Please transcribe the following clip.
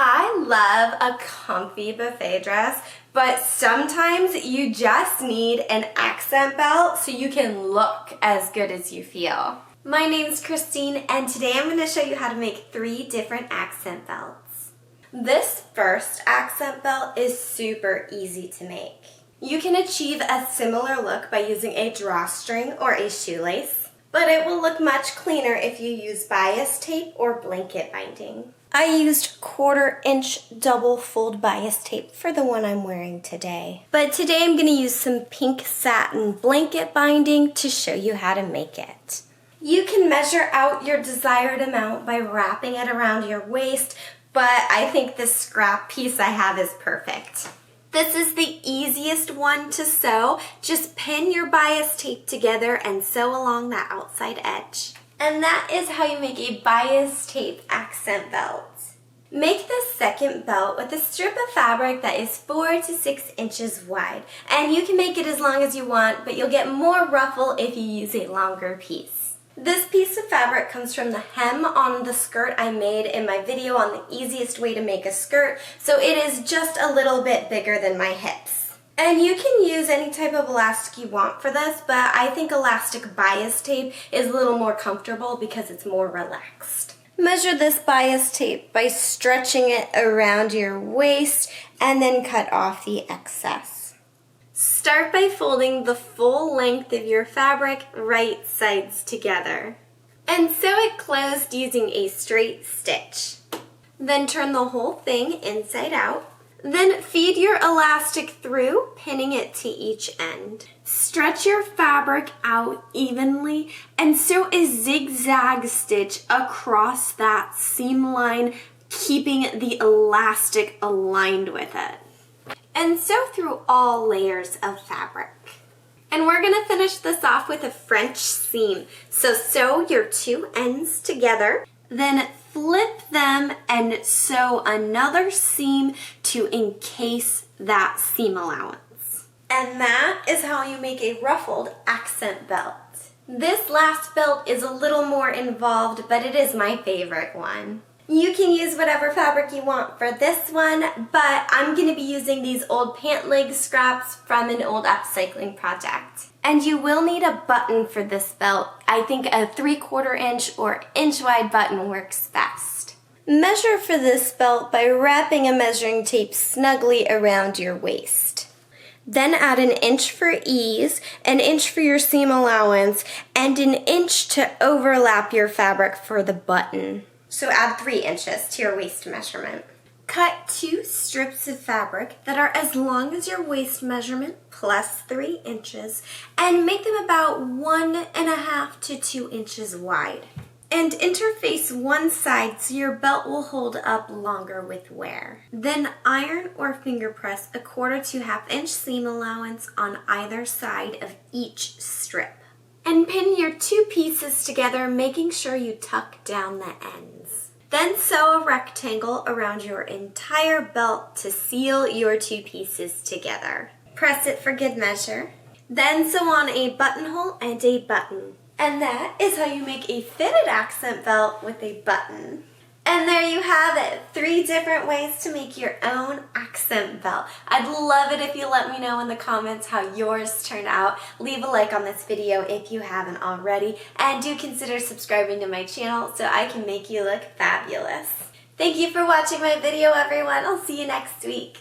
I love a comfy buffet dress, but sometimes you just need an accent belt so you can look as good as you feel. My name's Christine, and today I'm going to show you how to make 3 different accent belts. This first accent belt is super easy to make. You can achieve a similar look by using a drawstring or a shoelace, but it will look much cleaner if you use bias tape or blanket binding. I used 1/4 inch double fold bias tape for the one I'm wearing today. But today I'm going to use some pink satin blanket binding to show you how to make it. You can measure out your desired amount by wrapping it around your waist, but I think this scrap piece I have is perfect. This is the easiest one to sew. Just pin your bias tape together and sew along that outside edge. And that is how you make a bias tape accent belt. Make the second belt with a strip of fabric that is 4 to 6 inches wide. And you can make it as long as you want, but you'll get more ruffle if you use a longer piece. This piece of fabric comes from the hem on the skirt I made in my video on the easiest way to make a skirt, so it is just a little bit bigger than my hips. And you can use any type of elastic you want for this, but I think elastic bias tape is a little more comfortable because it's more relaxed. Measure this bias tape by stretching it around your waist and then cut off the excess. Start by folding the full length of your fabric right sides together. And sew it closed using a straight stitch. Then turn the whole thing inside out. Then feed your elastic through, pinning it to each end. Stretch your fabric out evenly and sew a zigzag stitch across that seam line, keeping the elastic aligned with it. And sew through all layers of fabric. And we're going to finish this off with a French seam. So sew your 2 ends together. Then flip them and sew another seam to encase that seam allowance. And that is how you make a ruffled accent belt. This last belt is a little more involved, but it is my favorite one. You can use whatever fabric you want for this one, but I'm going to be using these old pant leg scraps from an old upcycling project. And you will need a button for this belt. I think a 3/4 inch or inch wide button works best. Measure for this belt by wrapping a measuring tape snugly around your waist. Then add 1 inch for ease, 1 inch for your seam allowance, and 1 inch to overlap your fabric for the button. So add 3 inches to your waist measurement. Cut 2 strips of fabric that are as long as your waist measurement plus 3 inches and make them about 1.5 to 2 inches wide. And interface one side so your belt will hold up longer with wear. Then iron or finger press a 1/4 to 1/2 inch seam allowance on either side of each strip. And pin your 2 pieces together, making sure you tuck down the ends. Then sew a rectangle around your entire belt to seal your 2 pieces together. Press it for good measure. Then sew on a buttonhole and a button. And that is how you make a fitted accent belt with a button. And there you have it, 3 different ways to make your own accent belt. I'd love it if you let me know in the comments how yours turned out. Leave a like on this video if you haven't already, and do consider subscribing to my channel so I can make you look fabulous. Thank you for watching my video, everyone. I'll see you next week.